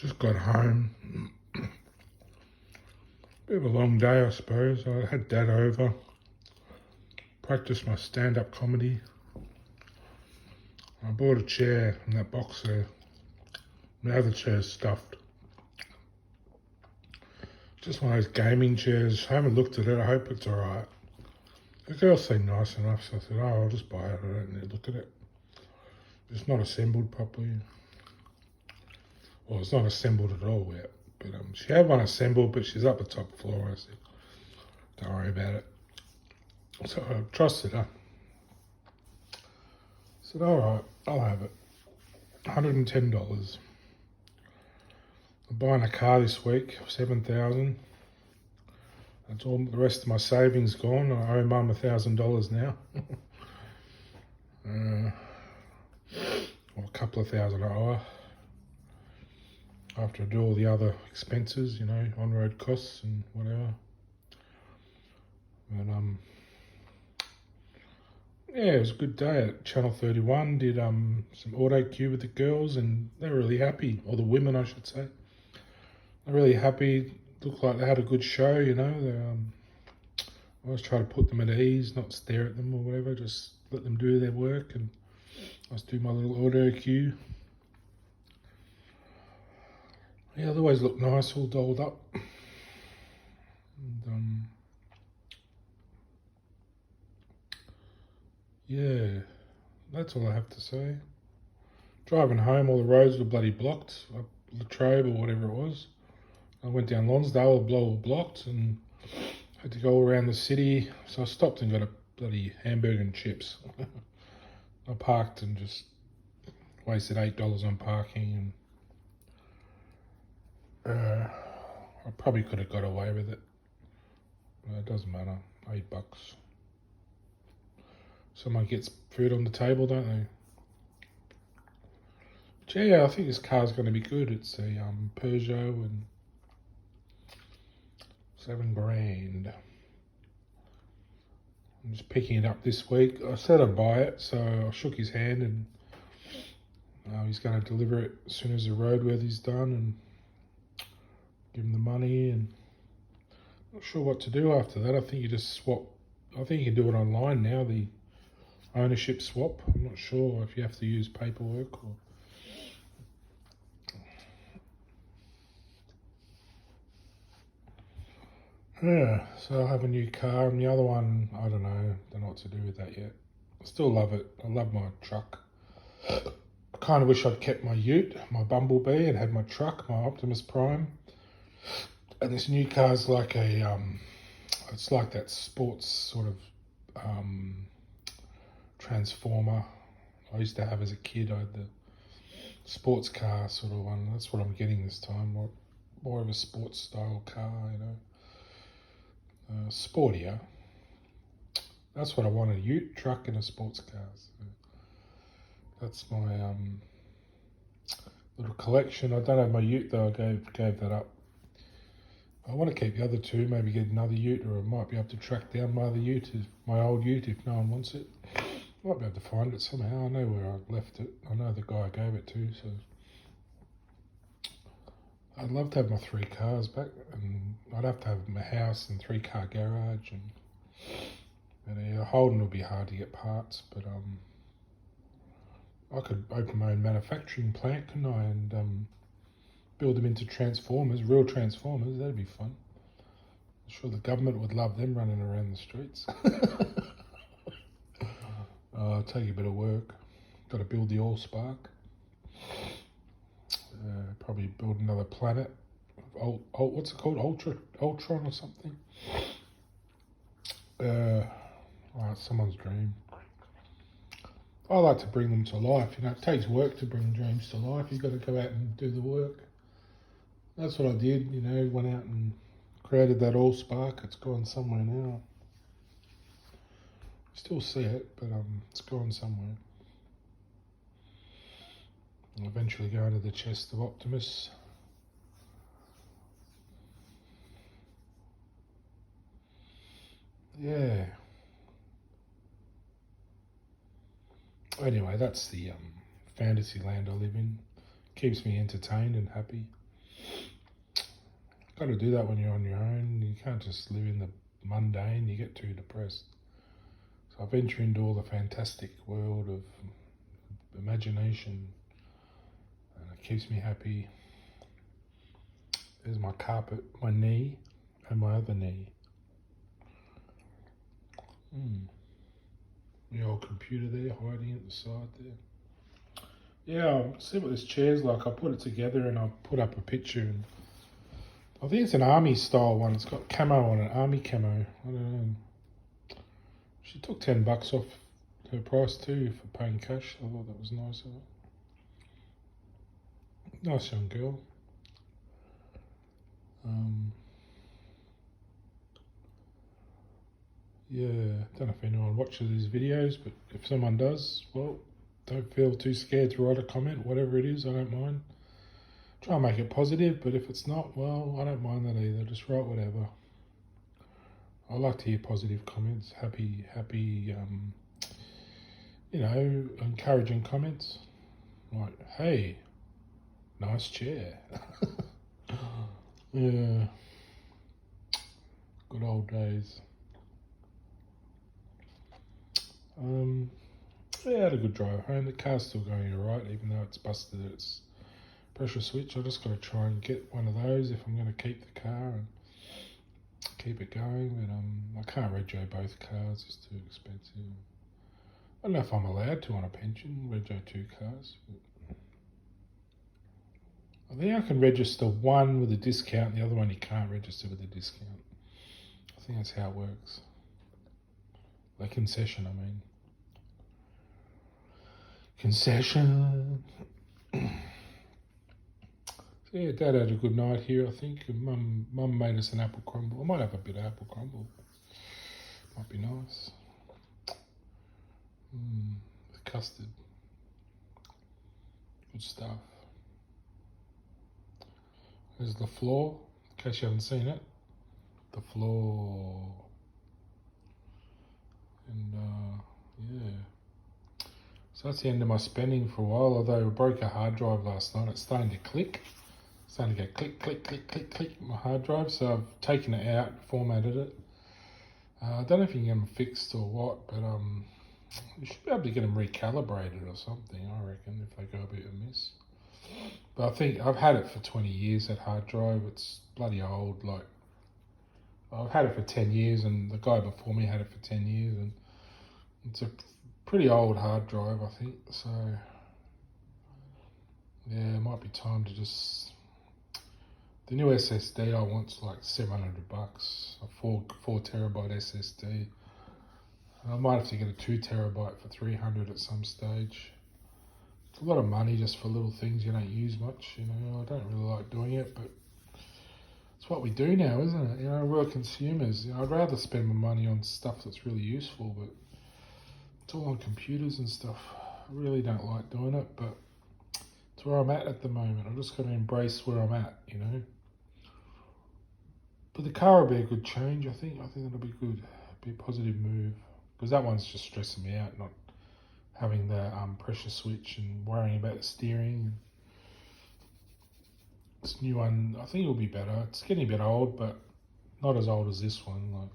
Just got home. Bit of a long day, I suppose. I had Dad over, practiced my stand-up comedy. I bought a chair from that box there. The other chair's stuffed. Just one of those gaming chairs. I haven't looked at it. I hope it's all right. The girl seemed nice enough, so I said, oh, I'll just buy it. I don't need to look at it. It's not assembled properly. Well, it's not assembled at all yet. But she had one assembled, but she's up the top floor. I said, don't worry about it. So I trusted her. I said, all right, I'll have it. $110. I'm buying a car this week, $7,000. That's all. The rest of my savings gone. I owe Mum $1,000 now. Or a couple of thousand I owe her. After I do all the other expenses, you know, on-road costs and whatever. But yeah, it was a good day at Channel 31. Did some auto cue with the girls, and they were really happy, or the women, I should say. They're really happy. Looked like they had a good show, you know. I always try to put them at ease, not stare at them or whatever. Just let them do their work, and I just do my little auto cue. Yeah, they always look nice, all dolled up. And, yeah, that's all I have to say. Driving home, all the roads were bloody blocked. Up Latrobe or whatever it was. I went down Lonsdale, all blocked, and had to go all around the city. So I stopped and got a bloody hamburger and chips. I parked and just wasted $8 on parking, and I probably could have got away with it. But it doesn't matter. $8. Someone gets food on the table, don't they? But yeah, I think this car's going to be good. It's a Peugeot and $7,000. I'm just picking it up this week. I said I'd buy it, so I shook his hand, and he's going to deliver it as soon as the roadworthy's done, and give him the money. And not sure what to do after that. I think you just swap. I think you can do it online now, the ownership swap. I'm not sure if you have to use paperwork or... Yeah, so I have a new car, and the other one, I don't know what to do with that yet. I still love it. I love my truck. I kind of wish I'd kept my ute, my Bumblebee, and had my truck, my Optimus Prime. And this new car's like a, it's like that sports sort of Transformer I used to have as a kid. I had the sports car sort of one. That's what I'm getting this time. More of a sports style car, you know. Sportier. That's what I want, a ute, truck and a sports car. So that's my little collection. I don't have my ute though, I gave that up. I want to keep the other two, maybe get another ute, or I might be able to track down my other ute, my old ute, if no one wants it. Might be able to find it somehow. I know where I left it. I know the guy I gave it to, so I'd love to have my 3 cars back, and I'd have to have my house and 3-car garage, and Holden would be hard to get parts, but I could open my own manufacturing plant, couldn't I, and build them into Transformers, real Transformers. That'd be fun. I'm sure the government would love them running around the streets. It'll take a bit of work. Got to build the AllSpark. Probably build another planet. What's it called? Ultron or something? Someone's dream. I like to bring them to life. You know, it takes work to bring dreams to life. You've got to go out and do the work. That's what I did, you know, went out and created that AllSpark. It's gone somewhere now. Still see it, but it's gone somewhere. I'll eventually go into the chest of Optimus. Yeah. Anyway, that's the fantasy land I live in. Keeps me entertained and happy. Got to do that when you're on your own. You can't just live in the mundane. You get too depressed. So I venture into all the fantastic world of imagination, and it keeps me happy. There's my carpet, my knee, and my other knee. The old computer there, hiding at the side there. Yeah, I'll see what this chair's like. I put it together and I'll put up a picture. And I think it's an army style one. It's got camo on it, army camo. I don't know. She took $10 off her price too for paying cash. I thought that was nice of her. Nice young girl. Yeah, don't know if anyone watches these videos, but if someone does, well, don't feel too scared to write a comment, whatever it is, I don't mind. Try and make it positive, but if it's not, well, I don't mind that either. Just write whatever. I like to hear positive comments, happy, encouraging comments. Like, hey, nice chair. Yeah, good old days. Yeah, I had a good drive home. The car's still going alright, even though it's busted its pressure switch. I just got to try and get one of those if I'm going to keep the car and keep it going. But I can't rego both cars; it's too expensive. I don't know if I'm allowed to on a pension rego 2 cars. But I think I can register one with a discount, the other one you can't register with a discount. I think that's how it works. The concession, I mean. Concession. So yeah, Dad had a good night here, I think. And Mum made us an apple crumble. I might have a bit of apple crumble. Might be nice. The custard. Good stuff. There's the floor, in case you haven't seen it. The floor. And yeah. So that's the end of my spending for a while, although I broke a hard drive last night. It's starting to click. It's starting to go click, click, click, click, click, my hard drive. So I've taken it out, formatted it. I don't know if you can get them fixed or what, but you should be able to get them recalibrated or something, I reckon, if they go a bit amiss. But I think I've had it for 20 years, that hard drive. It's bloody old. Like, I've had it for 10 years, and the guy before me had it for 10 years, and it's a pretty old hard drive, I think. So yeah, it might be time to just. The new SSD I want's like $700, a 4 terabyte SSD. I might have to get a 2 terabyte for $300 at some stage. It's a lot of money just for little things you don't use much. I don't really like doing it, but it's what we do now, isn't it? We're consumers. I'd rather spend my money on stuff that's really useful, but it's all on computers and stuff. I really don't like doing it, but it's where I'm at the moment. I've just got to embrace where I'm at, But the car will be a good change, I think. I think it'll be good. Be a positive move. Because that one's just stressing me out, not having the pressure switch and worrying about the steering. This new one, I think it'll be better. It's getting a bit old, but not as old as this one.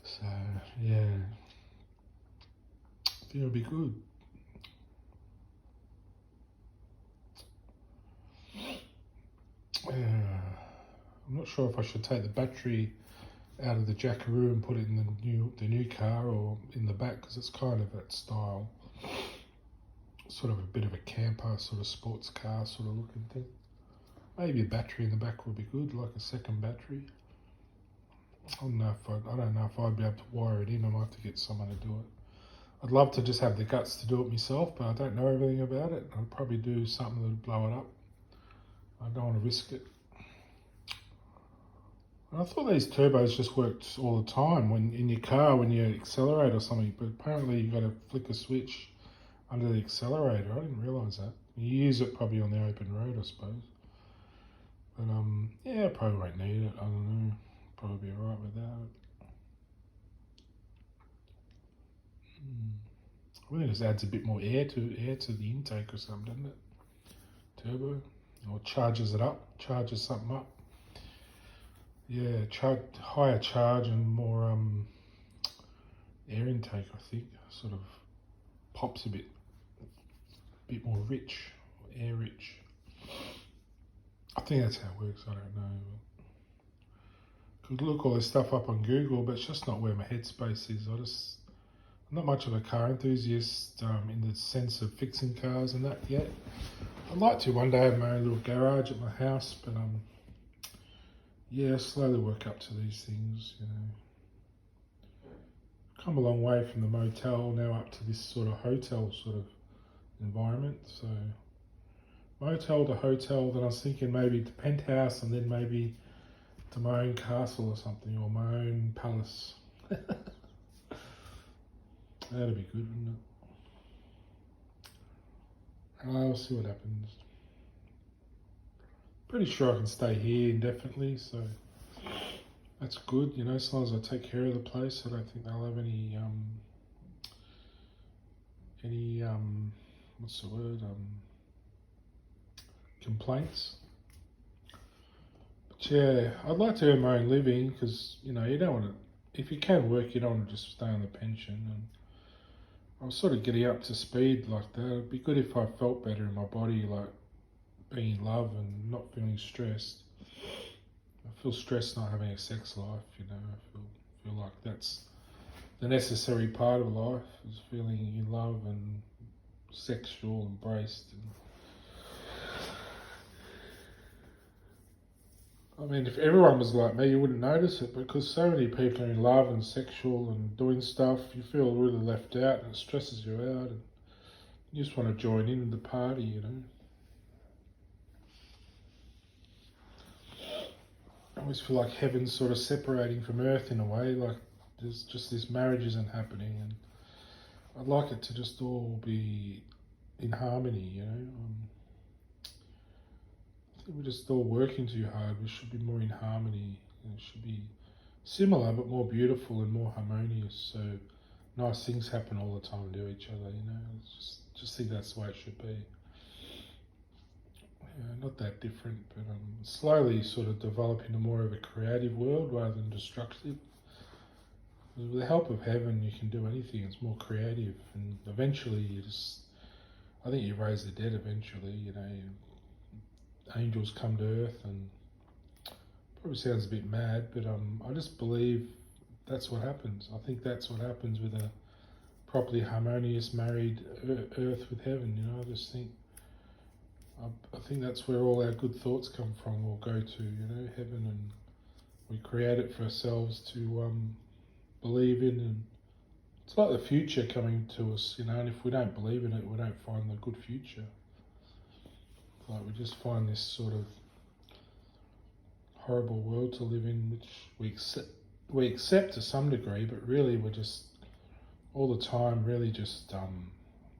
So, yeah. I think it'll be good. I'm not sure if I should take the battery out of the Jackaroo and put it in the new car or in the back, because it's kind of that style. Sort of a bit of a camper, sort of sports car sort of looking thing. Maybe a battery in the back would be good, like a second battery. I don't know if I'd be able to wire it in. I might have to get someone to do it. I'd love to just have the guts to do it myself, but I don't know everything about it. I'd probably do something that would blow it up. I don't want to risk it. I thought these turbos just worked all the time when in your car when you accelerate or something, but apparently you've got to flick a switch under the accelerator. I didn't realise that. You use it probably on the open road, I suppose. But yeah, I probably won't need it. I don't know. Probably be alright without it. I think it just adds a bit more air to the intake or something, doesn't it? Turbo, or charges it up, charges something up. Yeah, higher charge and more air intake. I think sort of pops a bit more rich, air rich. I think that's how it works. I don't know. Could look all this stuff up on Google, but it's just not where my headspace is. I'm not much of a car enthusiast in the sense of fixing cars and that yet. I'd like to one day have my own little garage at my house, but yeah, slowly work up to these things. You know, come a long way from the motel now up to this sort of hotel sort of environment. So motel to hotel, then I was thinking maybe to penthouse and then maybe to my own castle or something, or my own palace. That'd be good, wouldn't it? I'll see what happens. Pretty sure I can stay here indefinitely, so that's good. You know, as long as I take care of the place, I don't think they'll have any what's the word, complaints. But yeah, I'd like to earn my own living because, you know, you don't want to, if you can work, you don't want to just stay on the pension. And I'm sort of getting up to speed like that. It'd be good if I felt better in my body, like being in love and not feeling stressed. I feel stressed not having a sex life, you know. I feel like that's the necessary part of life, is feeling in love and sexual, embraced. I mean, if everyone was like me, you wouldn't notice it, because so many people are in love and sexual and doing stuff, you feel really left out and it stresses you out, and you just want to join in the party, you know. I always feel like heaven's sort of separating from earth in a way, like there's just this marriage isn't happening, and I'd like it to just all be in harmony, you know. I think we're just all working too hard. We should be more in harmony. It should be similar but more beautiful and more harmonious. So nice things happen all the time to each other. You know, it's just think that's the way it should be. Not that different, but slowly sort of develop into more of a creative world rather than destructive. With the help of heaven, you can do anything. It's more creative, and eventually, I think you raise the dead. Eventually, you know, angels come to earth, and probably sounds a bit mad, but I just believe that's what happens. I think that's what happens with a properly harmonious married earth with heaven. You know, I just think. I think that's where all our good thoughts come from, or go to, you know, heaven, and we create it for ourselves to believe in, and it's like the future coming to us, you know, and if we don't believe in it, we don't find the good future. Like we just find this sort of horrible world to live in, which we accept to some degree, but really we're just all the time really just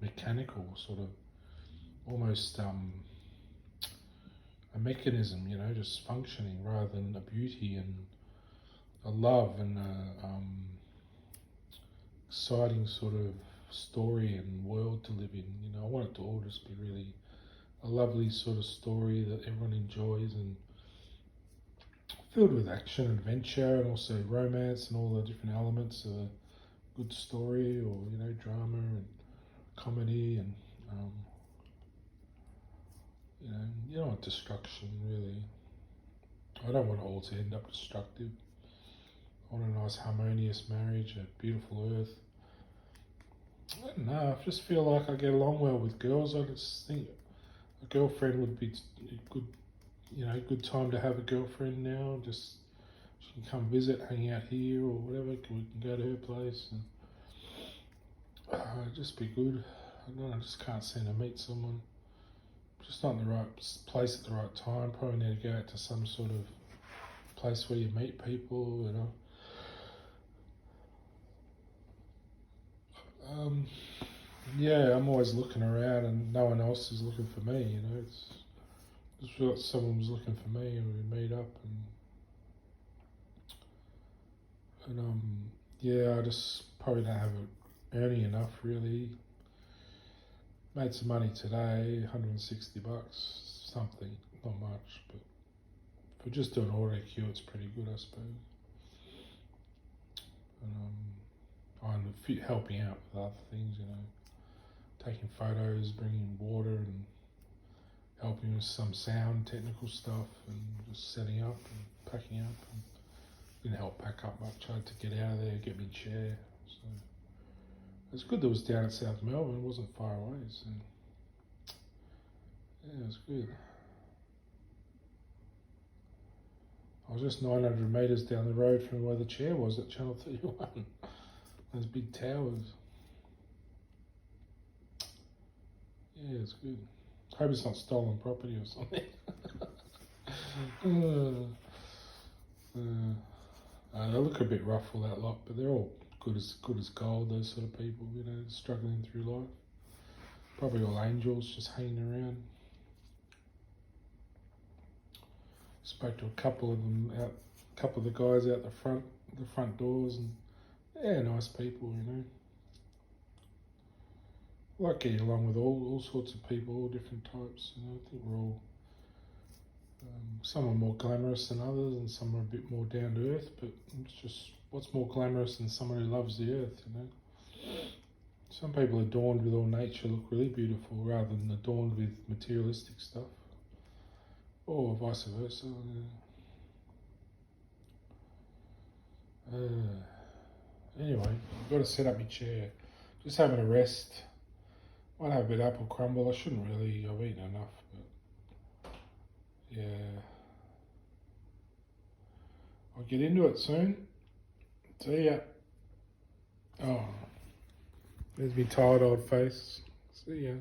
mechanical, sort of almost a mechanism, you know, just functioning rather than a beauty and a love and a exciting sort of story and world to live in. You know, I want it to all just be really a lovely sort of story that everyone enjoys, and filled with action and adventure, and also romance and all the different elements of a good story, or, you know, drama and comedy, and you know, you don't want destruction really. I don't want it all to end up destructive. I want a nice harmonious marriage, a beautiful earth. I don't know, I just feel like I get along well with girls. I just think a girlfriend would be a good, you know, good time to have a girlfriend now. Just she can come visit, hang out here or whatever. We can go to her place, and just be good. I don't know, I just can't seem to meet someone. Just not in the right place at the right time. Probably need to go out to some sort of place where you meet people, you know. Yeah, I'm always looking around and no one else is looking for me, you know. It's just feel like someone was looking for me and we meet up, and yeah, I just probably don't have it earning enough really. Made some money today, 160 bucks, something, not much, but for just doing auto cue, it's pretty good, I suppose. And I'm helping out with other things, you know, taking photos, bringing water, and helping with some sound technical stuff, and just setting up and packing up. And didn't help pack up much. I had to get out of there, get me a chair. So it's good that it was down at South Melbourne. It wasn't far away. So yeah, it was good. I was just 900 metres down the road from where the chair was at Channel 31. Those big towers. Yeah, it's good. Hope it's not stolen property or something. They look a bit rough, all that lot, but they're all good as gold. Those sort of people, you know, struggling through life. Probably all angels just hanging around. Spoke to a couple of them out, a couple of the guys out the front doors, and yeah, nice people, you know. I like getting along with all sorts of people, all different types. You know, I think we're all. Some are more glamorous than others, and some are a bit more down to earth. But it's just what's more glamorous than someone who loves the earth, you know. Some people adorned with all nature look really beautiful, rather than adorned with materialistic stuff, or vice versa. Anyway, I've got to set up my chair. Just having a rest. Might have a bit of apple crumble. I shouldn't really. I've eaten enough, but yeah. I'll get into it soon. See ya. Oh, there's my tired old face. See ya.